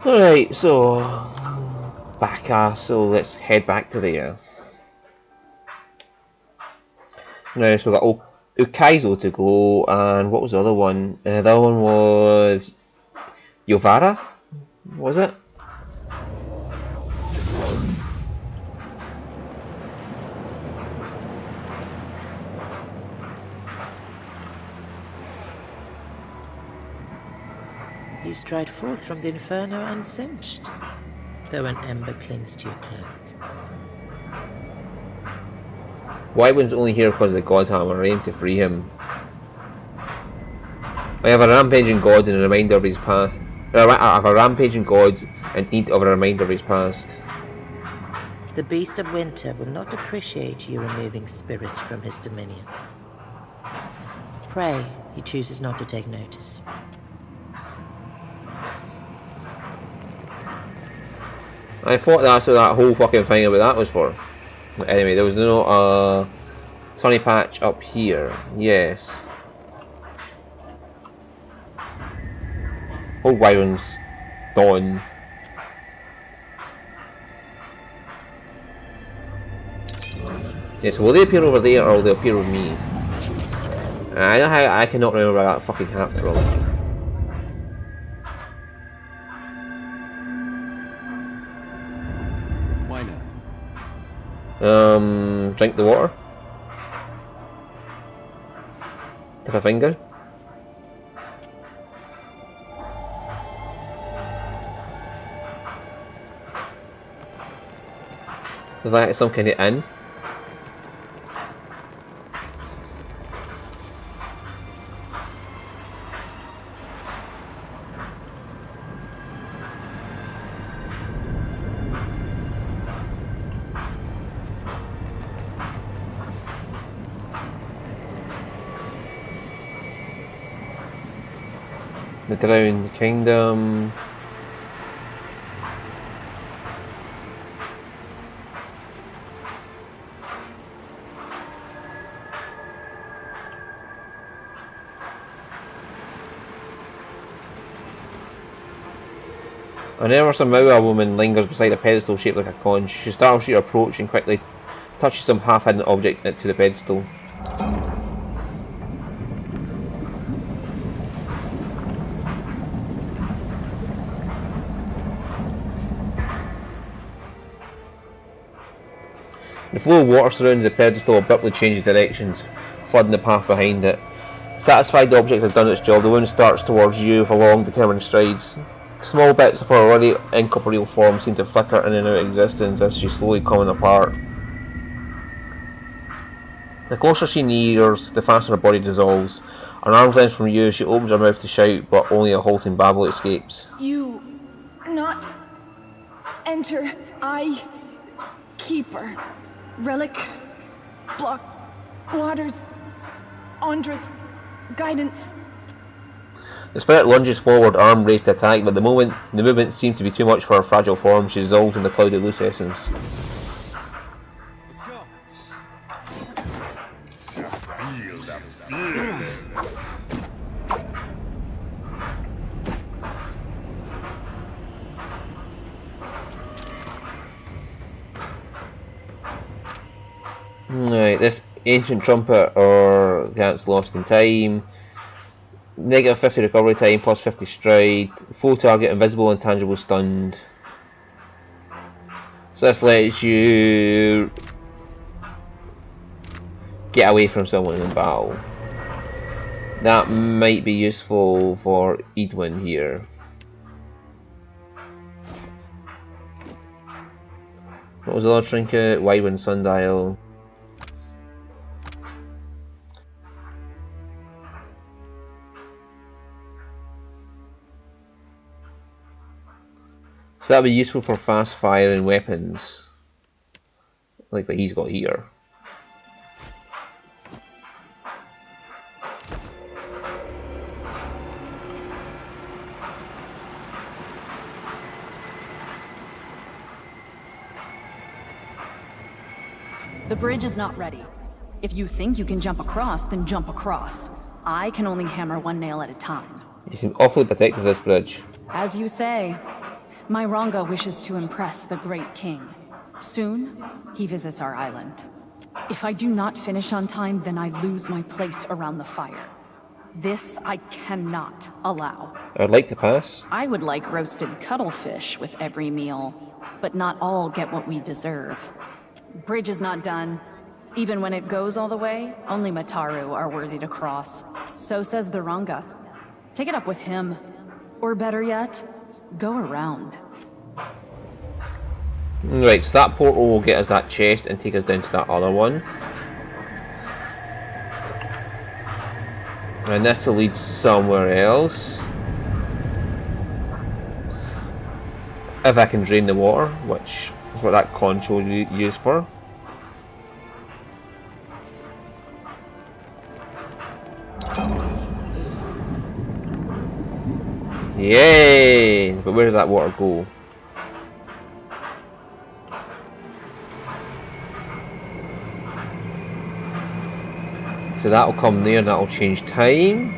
Alright, so so let's head back to there. Now, so we've got Ukaizo to go, and what was the other one? The other one was Yovara, was it? You stride forth from the inferno unsinged, though an ember clings to your cloak. Whitewood's only here because the god hammer aim to free him. I have a rampaging god and a reminder of his past. I have a rampaging god in need of a reminder of his past. The beast of winter will not appreciate you removing spirits from his dominion. Pray he chooses not to take notice. I thought that's what that whole fucking thing about that was for. Anyway, there was no sunny patch up here. Yes. Oh, Wyron's done. Yes, will they appear over there or will they appear with me? I know how I cannot remember that fucking hat from. Why not? Drink the water. Tip a finger. Was that some kind of inn? The Drowned Kingdom. Whenever somehow a woman lingers beside a pedestal shaped like a conch, she startles your approach and quickly touches some half-hidden object to the pedestal. The flow of water surrounding the pedestal abruptly changes directions, flooding the path behind it. Satisfied the object has done its job, the woman starts towards you with long, determined strides. Small bits of her already incorporeal form seem to flicker in and out of existence as she's slowly coming apart. The closer she nears, the faster her body dissolves. An arm's length from you, she opens her mouth to shout, but only a halting babble escapes. You not enter, I keeper. Relic, block, waters, Andras, guidance. The spirit lunges forward, arm raised to attack, but the movement seems to be too much for her fragile form. She dissolves in the cloud of loose essence. Let's go. Feel the fear. Right, this ancient trumpet or gets lost in time. Negative 50 recovery time, plus 50 stride. Full target, invisible, intangible, stunned. So this lets you get away from someone in battle. That might be useful for Edwin here. What was the other trinket? Wyvern Sundial. So that'd be useful for fast firing weapons, like what he's got here. The bridge is not ready. If you think you can jump across, then jump across. I can only hammer one nail at a time. You seem awfully protective of this bridge. As you say. My Ranga wishes to impress the Great King. Soon, he visits our island. If I do not finish on time, then I lose my place around the fire. This I cannot allow. I'd like to pass. I would like roasted cuttlefish with every meal, but not all get what we deserve. Bridge is not done. Even when it goes all the way, only Mataru are worthy to cross. So says the Ranga. Take it up with him. Or better yet, go around. Right, so that portal will get us that chest and take us down to that other one. And this will lead somewhere else. If I can drain the water, which is what that conch will use for. Yay! But where did that water go? So that'll come there and that'll change time.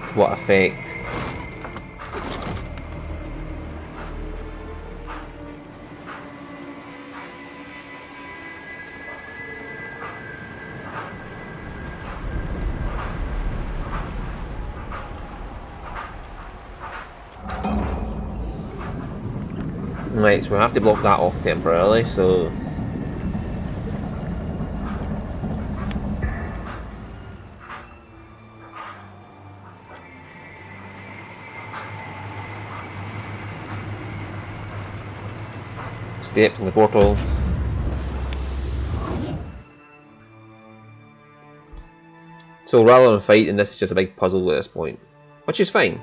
To what effect? Right, so we have to block that off temporarily, so... Steps in the portal. So rather than fighting, this is just a big puzzle at this point, which is fine.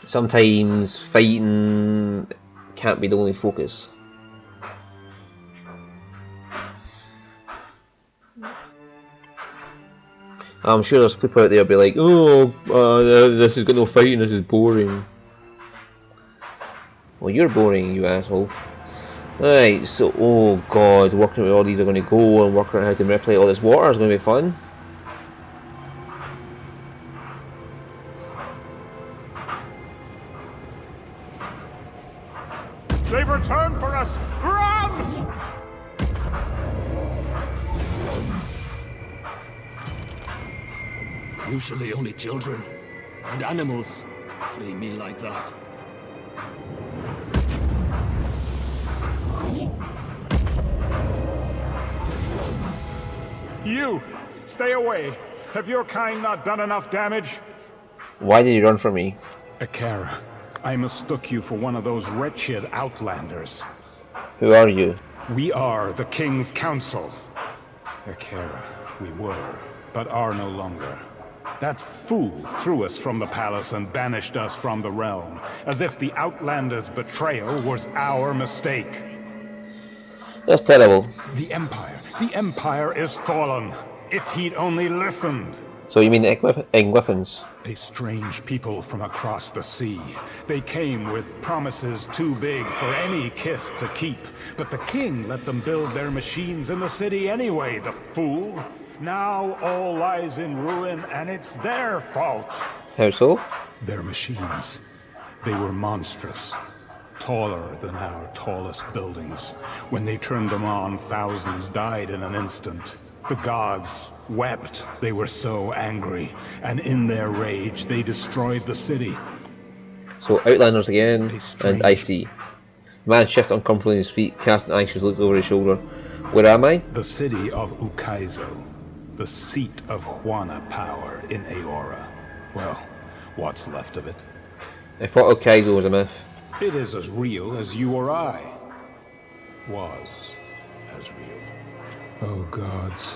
Sometimes fighting can't be the only focus. I'm sure there's people out there be like, oh, this has got no fighting, this is boring. Well, you're boring, you asshole. Right, so, oh god, working out where all these are going to go and working out how to manipulate all this water is going to be fun. They've returned for us! Run! Usually only children and animals flee me like that. You! Stay away! Have your kind not done enough damage? Why did you run from me? Akara, I mistook you for one of those wretched outlanders. Who are you? We are the King's Council. Akara, we were, but are no longer. That fool threw us from the palace and banished us from the realm, as if the Outlander's betrayal was our mistake. That's terrible. The Empire is fallen. If he'd only listened. So you mean the Englyphans? A strange people from across the sea. They came with promises too big for any kith to keep. But the king let them build their machines in the city anyway, the fool. Now all lies in ruin, and it's their fault. How so? Their machines. They were monstrous. Taller than our tallest buildings. When they turned them on, thousands died in an instant. The gods wept. They were so angry. And in their rage, they destroyed the city. So Outlanders again, and I see. The man shifts uncomfortably on his feet, casting an anxious look over his shoulder. Where am I? The city of Ukaizo. The seat of Juana power in Aora. Well, what's left of it? I thought Okaizo was a myth. It is as real as you or I. Was as real. Oh gods,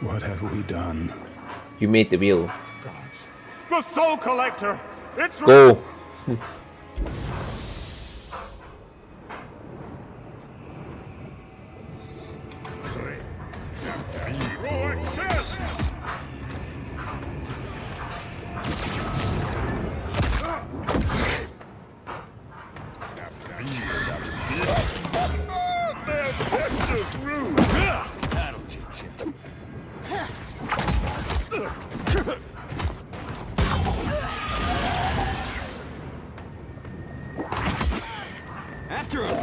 what have we done? You made the wheel. Gods. The Soul Collector! It's Go! That'll teach you. After him!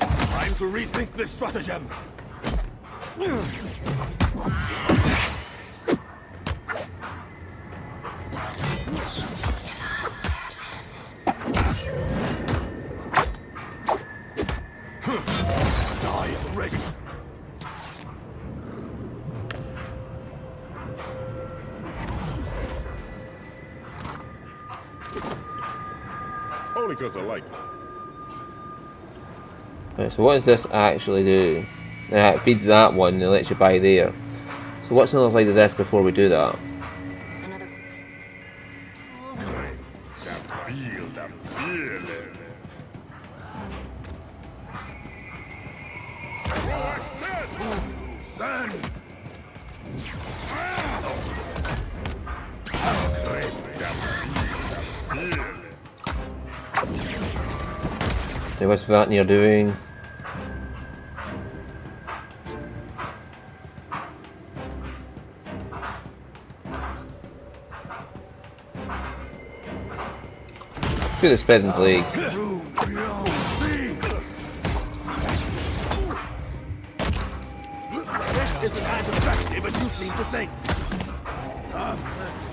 Time to rethink this stratagem! Die already! Only 'cause I like it. Right, so what does this actually do? It feeds that one and it lets you buy there. So what's on the other side of this before we do that? That feeling. Sand. Okay, what's that you're doing? Let's do the Sped and Plague. This isn't as effective as you seem to think!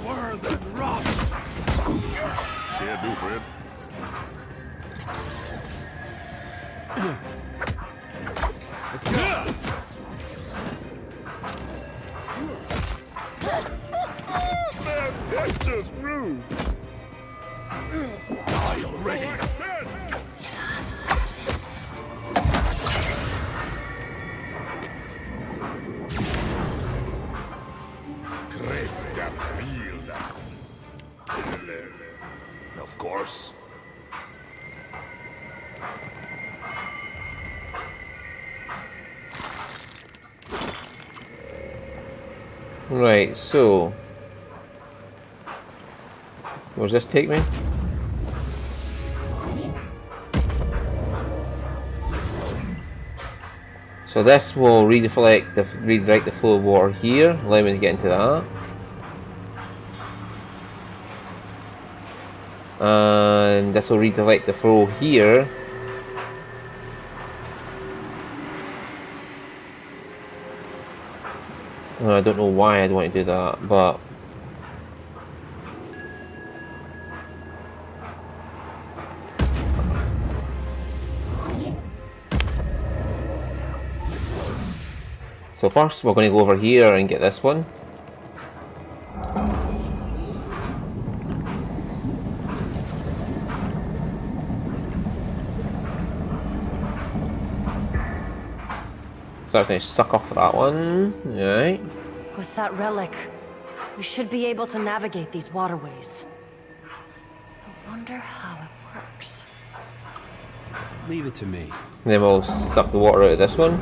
More than rust! Can't do, Fred. Let's go! Man, that's just rude. Die already! Of course. Right, so where does this take me? So this will redirect the flow of water here, allow me to get into that. And this will redirect the flow here. I don't know why I'd want to do that, but so first we're going to go over here and get this one. So I'm going to suck off that one, right? With that relic, we should be able to navigate these waterways. I wonder how it works. Leave it to me. And then we'll suck the water out of this one.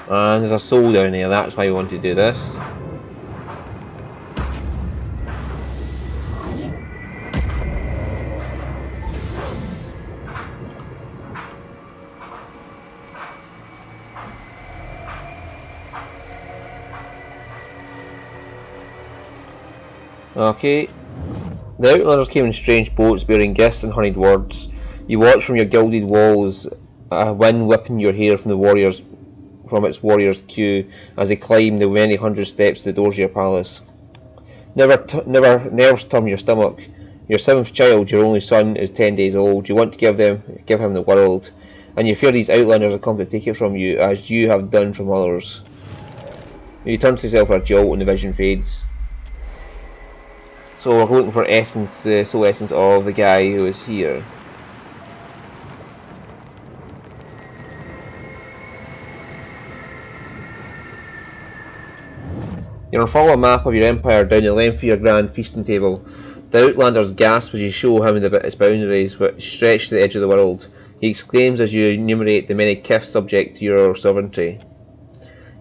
And there's a soul down there, that's why we want to do this. Okay. The Outlanders came in strange boats bearing gifts and honeyed words. You watch from your gilded walls, a wind whipping your hair from its warriors' queue as they climb the many hundred steps to the doors of your palace. Nerves turn your stomach. Your seventh child, your only son, is 10 days old. You want to give him the world, and you fear these Outlanders have come to take it from you, as you have done from others. You turn to yourself for a jolt and the vision fades. So we're looking for essence, soul essence of the guy who is here. You're on follow a map of your empire down the length of your grand feasting table. The Outlanders gasp as you show him its boundaries which stretch to the edge of the world. He exclaims as you enumerate the many gifts subject to your sovereignty.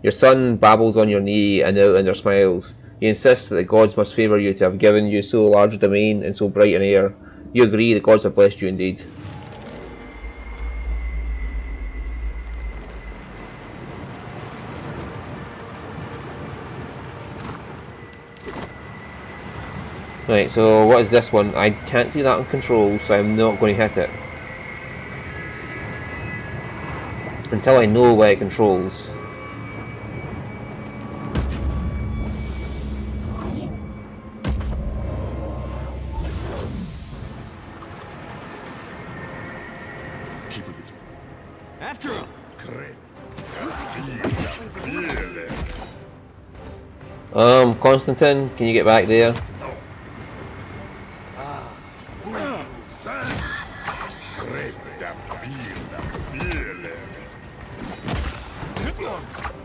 Your son babbles on your knee and the Outlander smiles. He insists that the gods must favour you to have given you so large a domain and so bright an air. You agree the gods have blessed you indeed. Right, so what is this one? I can't see that on control, so I'm not going to hit it. Until I know what it controls. After him! Constantine, can you get back there?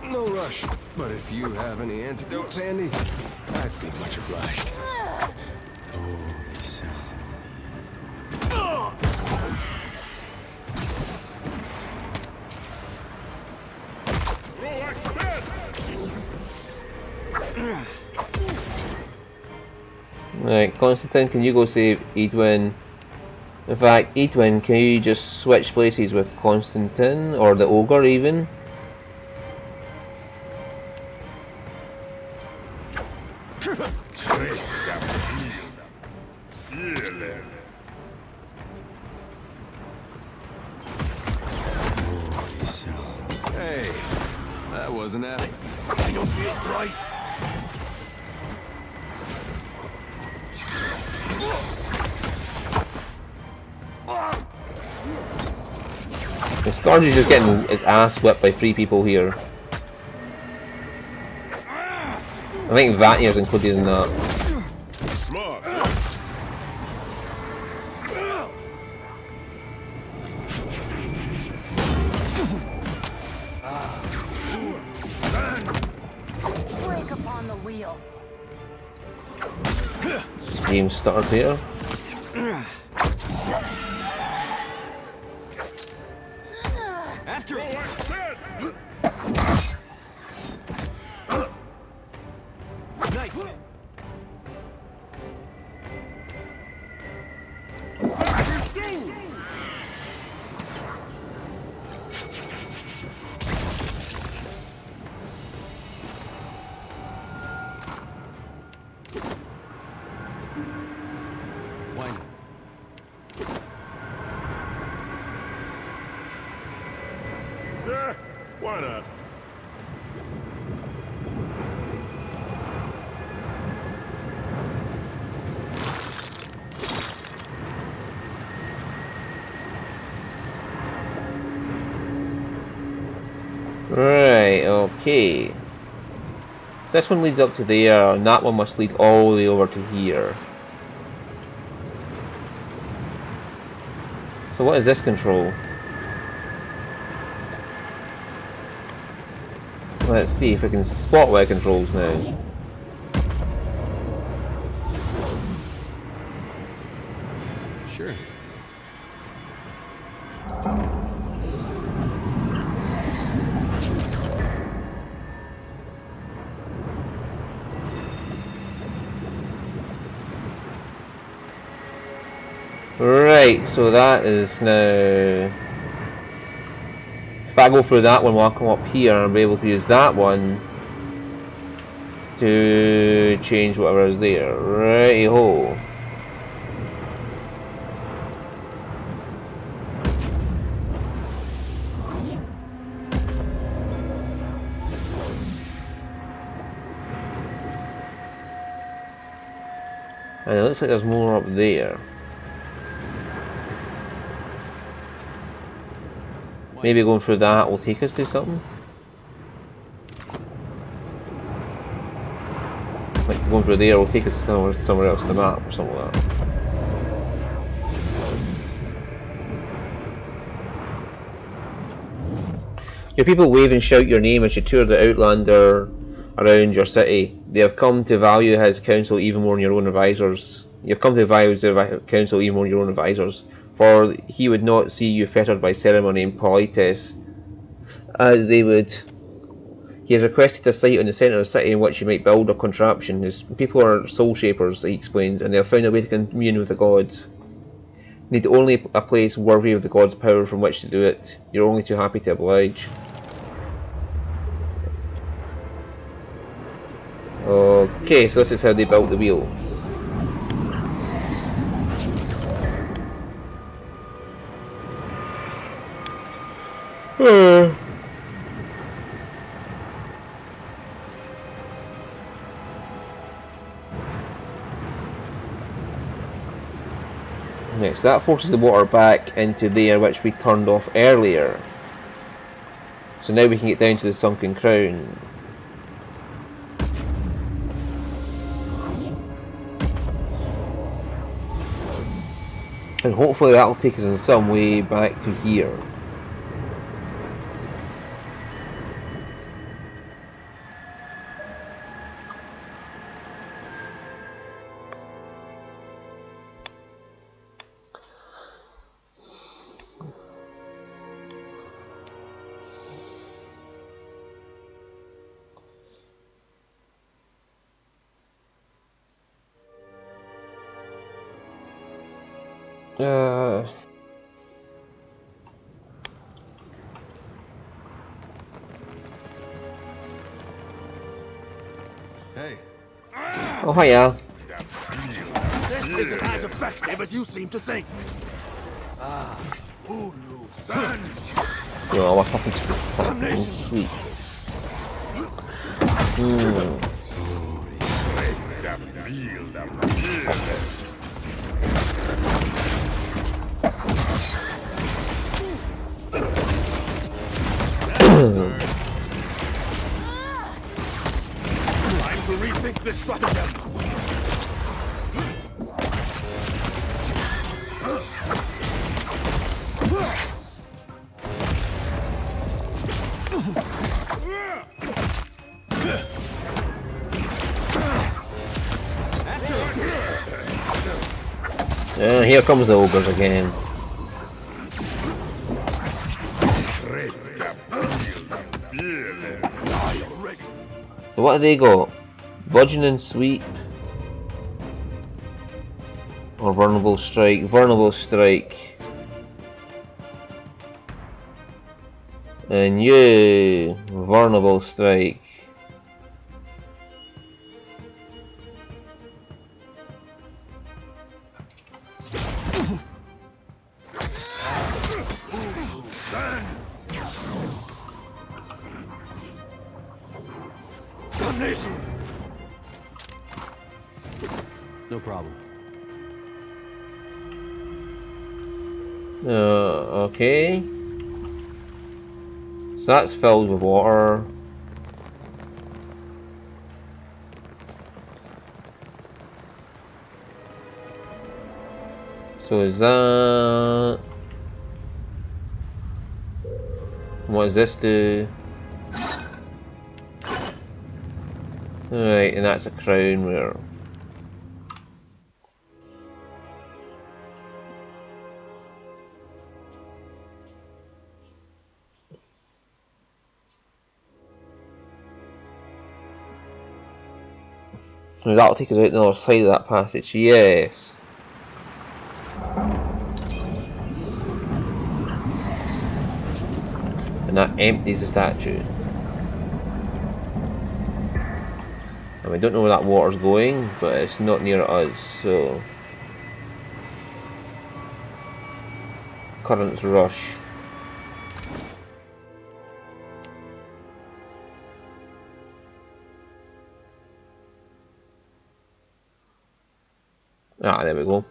No rush, but if you have any antidotes handy, I'd be much obliged. Right, Constantine, can you go save Edwin? In fact, Edwin, can you just switch places with Constantine, or the ogre even? Hey, that wasn't that. I don't feel right. The Scourge is just getting his ass whipped by 3 people here. I think Vatnir's included in that. Smart. Break upon the wheel. Game started here. After him! Nice! Why not? Yeah, why not? Right, okay. So this one leads up to there, and that one must lead all the way over to here. So what is this control? Let's see if we can spot what it controls now. Sure. Right, so that is now... If I go through that one, I'll come up here and I'll be able to use that one to change whatever is there. Righty-ho. And it looks like there's more up there. Maybe going through that will take us to something. Like going through there will take us somewhere else on the map or something like that. Your people wave and shout your name as you tour the Outlander around your city. They have come to value his counsel even more than your own advisors. You have come to value his counsel even more than your own advisors. For he would not see you fettered by ceremony and politesse, as they would. He has requested a site in the centre of the city in which you might build a contraption. His people are soul shapers, he explains, and they have found a way to commune with the gods. Need only a place worthy of the gods' power from which to do it. You're only too happy to oblige. Okay, so this is how they built the wheel. Next, that forces the water back into there which we turned off earlier. So now we can get down to the sunken crown. And hopefully that'll take us in some way back to here. Hey. Oh, hiya. This isn't as effective as you seem to think. Ah, who knew then? No, what happened to fucking sleep? Time to rethink this stratagem. Here comes the ogres again. So what have they got? Bludgeoning Sweep or Vulnerable Strike? Vulnerable Strike. And you, Vulnerable Strike. No problem. Okay. So that's filled with water. So is that... What does this do? Alright, and that's a crown where... So that'll take us out the other side of that passage, yes. And that empties the statue. And we don't know where that water's going, but it's not near us, so... Currents rush. Ah, there we go.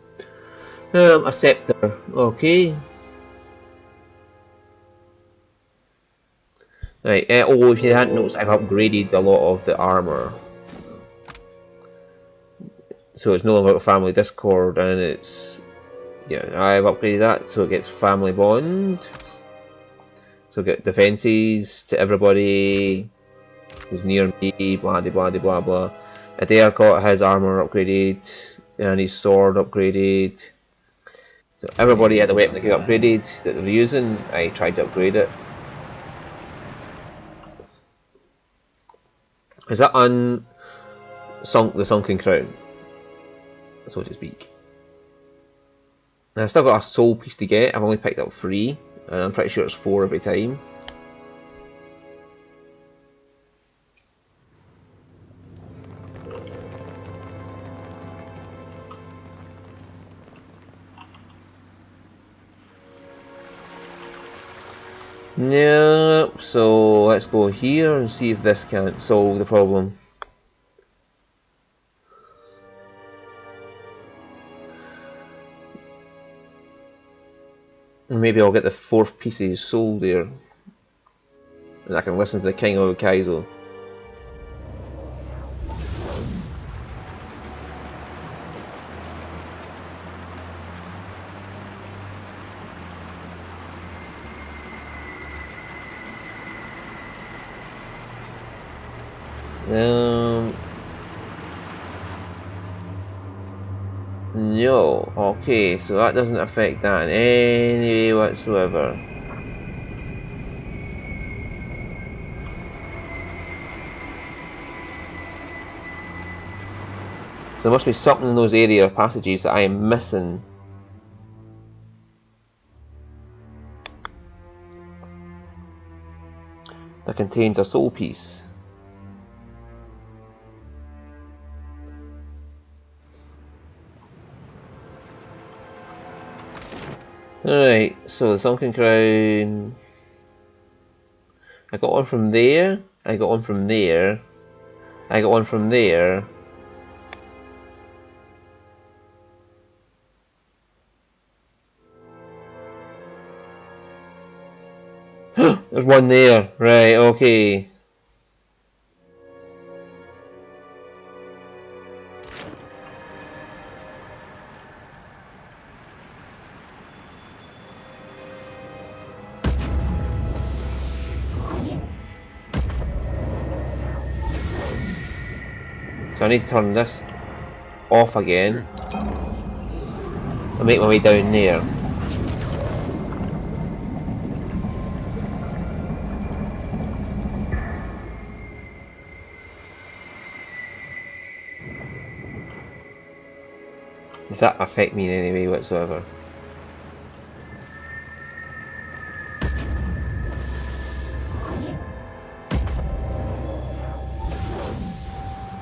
A scepter, okay. Right, oh, if you hadn't noticed, I've upgraded a lot of the armor. So it's no longer a family discord, and it's... Yeah, I've upgraded that, so it gets family bond. So get defenses to everybody who's near me, blah blah blah blah blah. Adair got his armor upgraded, and his sword upgraded. So everybody had the weapon that got upgraded that they were using, I tried to upgrade it. Is that the sunken crown, so to speak? And I've still got a soul piece to get. I've only picked up 3, and I'm pretty sure it's 4 every time. Nope, so let's go here and see if this can't solve the problem. And maybe I'll get the 4th piece of his soul there. And I can listen to the King of Kaizo. No, okay, so that doesn't affect that in any way whatsoever. So there must be something in those area passages that I am missing. That contains a soul piece. Alright, so the Sunken Crown. I got one from there, I got one from there, I got one from there. There's one there, right, okay. So I need to turn this off again. I'll make my way down there. Does that affect me in any way whatsoever?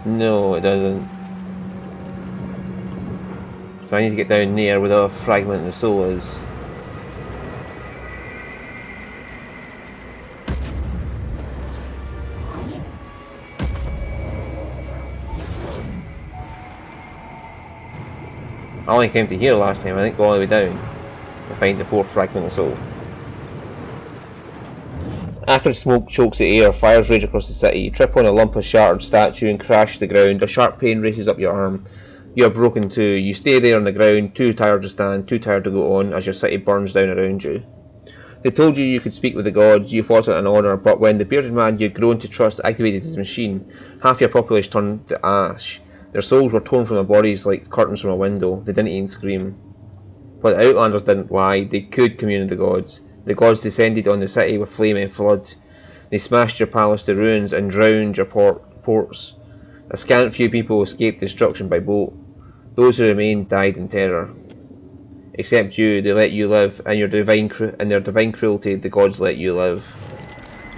No, it doesn't. So I need to get down there where the fragment of the soul is. I only came to here last time, I didn't go all the way down to find the 4th fragment of soul. Acrid smoke chokes the air, fires rage across the city. You trip on a lump of shattered statue and crash to the ground. A sharp pain races up your arm. You are broken in two. You stay there on the ground, too tired to stand, too tired to go on, as your city burns down around you. They told you could speak with the gods, you fought it in honour, but when the bearded man you had grown to trust activated his machine, half your population turned to ash. Their souls were torn from their bodies like curtains from a window. They didn't even scream. But the Outlanders didn't lie. They could commune with the gods. The gods descended on the city with flame and flood. They smashed your palace to ruins and drowned your ports. A scant few people escaped destruction by boat. Those who remained died in terror. Except you, they let you live, and in their divine cruelty, the gods let you live.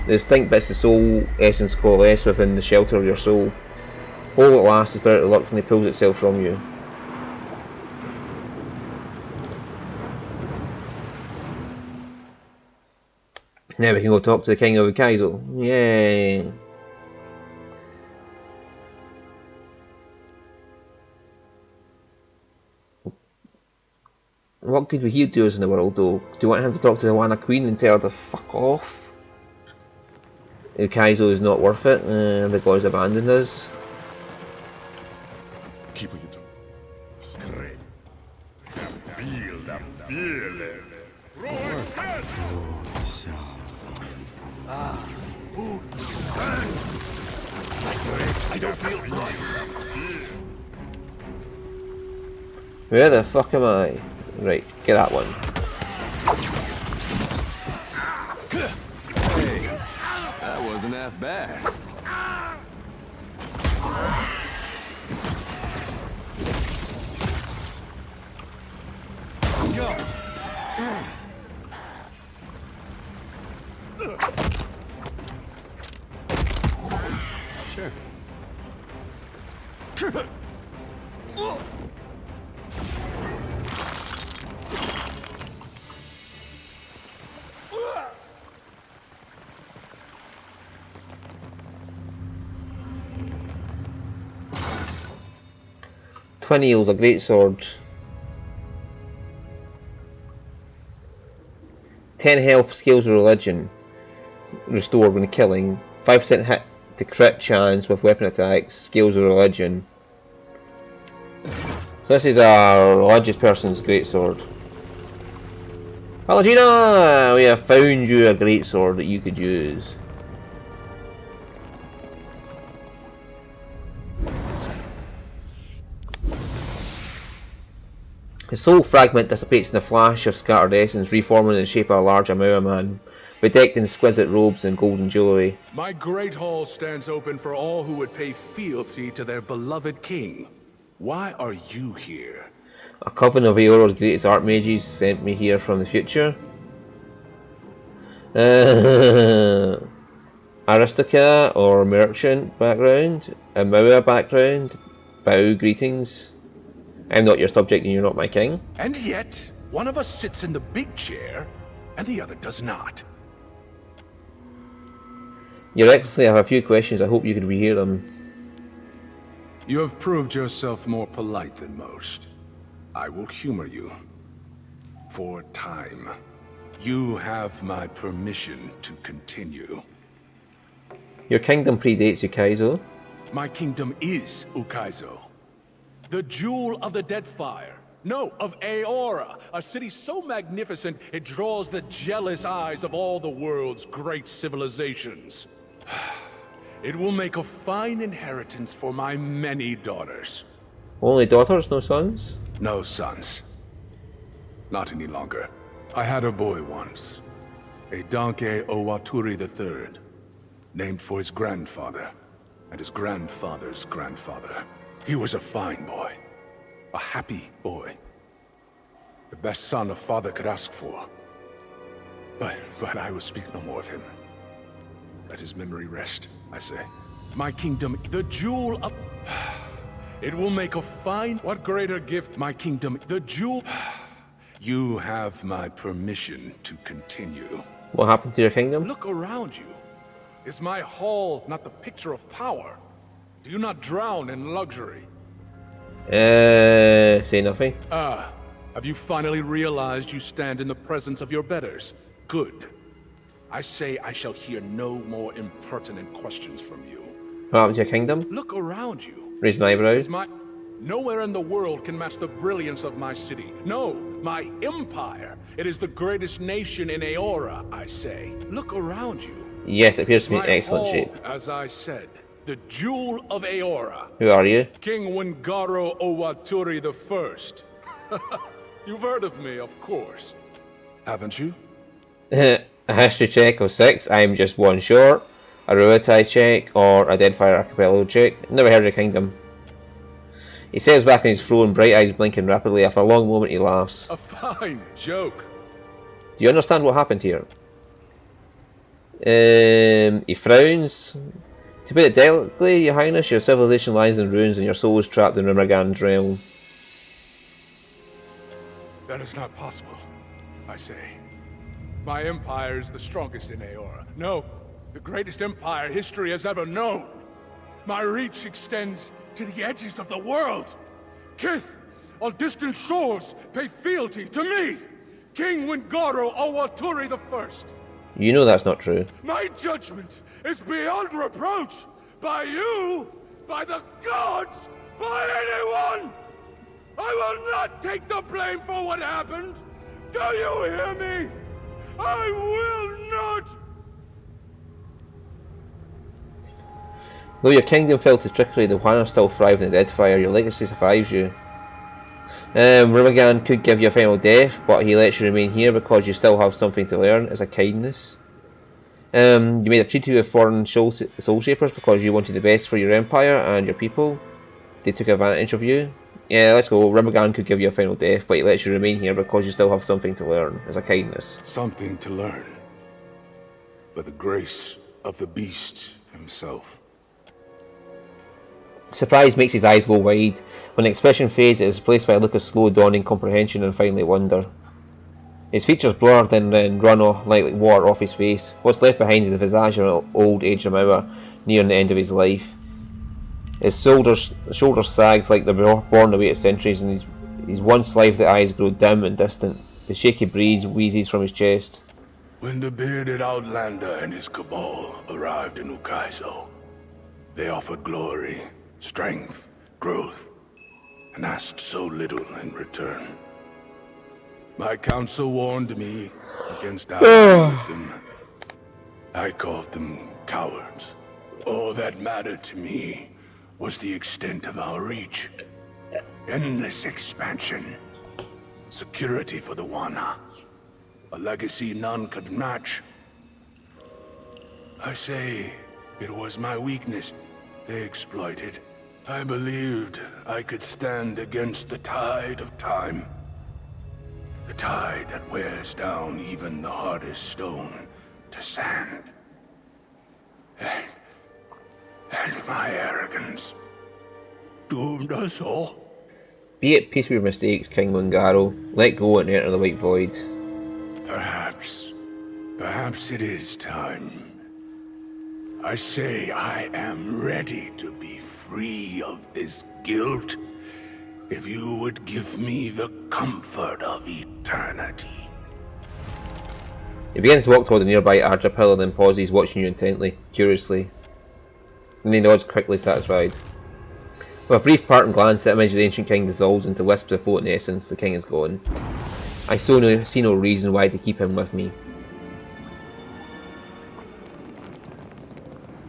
The distinct bits of soul essence coalesce within the shelter of your soul. All at last, the spirit reluctantly pulls itself from you. Now we can go talk to the King of Kaizo. Yay! What could he do us in the world though? Do you want him to talk to the Wana Queen and tell her to fuck off? Kaizo is not worth it, the gods abandoned us. Keep what you do. Scream. Feel the feeling. I don't feel right. Where the fuck am I? Right, get that one. Hey, that wasn't half bad. Let's go. Sure. Twin Eels, a great sword. 10 health, scales of religion restored when killing. 5% hit to crit chance with weapon attacks, scales of religion. So this is a religious person's greatsword. Pallegina! We have found you a greatsword that you could use. The soul fragment dissipates in a flash of scattered essence, reforming in the shape of a large Amua man, bedecked in exquisite robes and golden jewellery. My great hall stands open for all who would pay fealty to their beloved king. Why are you here? A coven of Aeora's greatest archmages sent me here from the future. Aristocrat or merchant background, Amua background, bow greetings. I'm not your subject and you're not my king. And yet, one of us sits in the big chair, and the other does not. Your Excellency, I have a few questions. I hope you can rehear them. You have proved yourself more polite than most. I will humor you. For time. You have my permission to continue. Your kingdom predates Ukaizo. My kingdom is Ukaizo. The jewel of the Deadfire. No, of Aeora, a city so magnificent it draws the jealous eyes of all the world's great civilizations. It will make a fine inheritance for my many daughters. Only daughters, no sons? No sons. Not any longer. I had a boy once. A Donkey Owaturi III, named for his grandfather, and his grandfather's grandfather. He was a fine boy. A happy boy. The best son a father could ask for. But I will speak no more of him. Let his memory rest, I say. My kingdom, the jewel of... It will make a fine... What greater gift, my kingdom, the jewel... You have my permission to continue. What happened to your kingdom? Look around you. Is my hall not the picture of power? Do you not drown in luxury? Say nothing. Have you finally realized you stand in the presence of your betters? Good. I say I shall hear no more impertinent questions from you. What happened to your kingdom? Look around you. Raise an eyebrow. Nowhere in the world can match the brilliance of my city. No, my empire. It is the greatest nation in Aeora, I say. Look around you. Yes, it appears to be in excellent shape. As I said, the jewel of Aeora. Who are you? King Wingaro Owaturi I. You've heard of me, of course. Haven't you? A history check of 6. I'm just 1 short. A Ruatai check or a Deadfire Archipelago check. Never heard of your kingdom. He settles back on his throne, bright eyes blinking rapidly. After a long moment, he laughs. A fine joke. Do you understand what happened here? He frowns. To put it delicately, Your Highness, your civilization lies in ruins and your soul is trapped in Rimergan's realm. That is not possible, I say. My empire is the strongest in Aeora. No, the greatest empire history has ever known. My reach extends to the edges of the world. Kith, on distant shores, pay fealty to me, King Wingaro Owaturi I. You know that's not true. My judgment is beyond reproach by you, by the gods, by anyone! I will not take the blame for what happened! Do you hear me? I will not! Though your kingdom fell to trickery, the Wanna still thrive in the Deadfire. Your legacy survives you. Rimergan could give you a final death, but he lets you remain here because you still have something to learn as a kindness. You made a treaty with foreign soul shapers because you wanted the best for your empire and your people. They took advantage of you. Yeah, let's go. Rimergan could give you a final death, but he lets you remain here because you still have something to learn as a kindness. Something to learn. By the grace of the beast himself. Surprise makes his eyes go wide. When the expression fades, it is replaced by a look of slow dawning comprehension and finally wonder. His features blur, then run off like water off his face. What's left behind is the visage of an old aged Amua nearing the end of his life. His shoulders sagged like they're born away at centuries, and his once lively eyes grow dim and distant. The shaky breeze wheezes from his chest. When the bearded outlander and his cabal arrived in Ukaizo, they offered glory, strength, growth, and asked so little in return. My council warned me against allying with them. I called them cowards. All that mattered to me was the extent of our reach. Endless expansion. Security for the Wana. A legacy none could match. I say it was my weakness they exploited. I believed I could stand against the tide of time. The tide that wears down even the hardest stone to sand. And my arrogance doomed us all. Be at peace with your mistakes, King Mungaro. Let go and enter the White Void. Perhaps it is time. I say I am ready to be free of this guilt, if you would give me the comfort of eternity. He begins to walk toward the nearby Arja pillar, then pauses, watching you intently, curiously. Then he nods quickly, satisfied. With a brief parting glance, the image of the ancient king dissolves into wisps of floating essence. The king is gone. I see no reason why to keep him with me.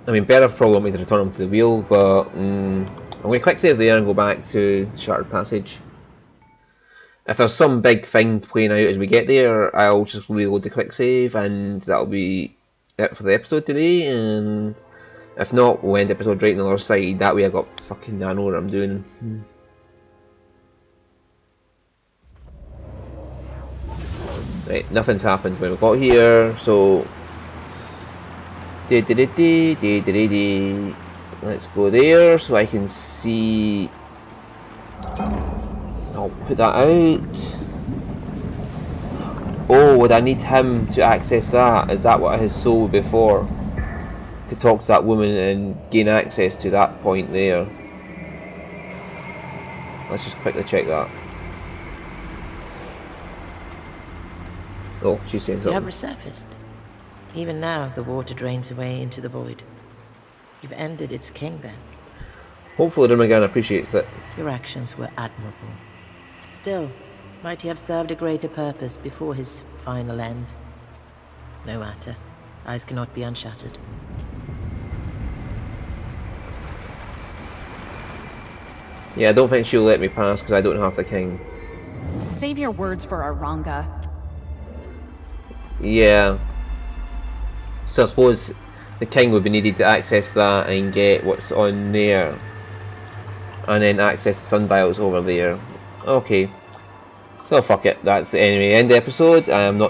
I mean, better probably want me to return him to the wheel, but I'm going to quick save there and go back to the Shattered Passage. If there's some big thing playing out as we get there, I'll just reload the quick save, and that'll be it for the episode today. And if not, we'll end the episode right on the other side. That way I got fucking, I know what I'm doing. Right, nothing's happened when we got here, so let's go there so I can see. I'll put that out. Oh, would I need him to access that? Is that what I had sold before? To talk to that woman and gain access to that point there. Let's just quickly check that. Oh, she's saying You have something. resurfaced. Even now, the water drains away into the void. You've ended its king then. Hopefully Remagan appreciates it. Your actions were admirable. Still, might he have served a greater purpose before his final end? No matter. Eyes cannot be unshattered. Yeah, I don't think she'll let me pass because I don't have the king. Save your words for Aranga. Yeah. So I suppose the king would be needed to access that and get what's on there. And then access the sundials over there. Okay. So fuck it, that's the end of the episode. I am not taking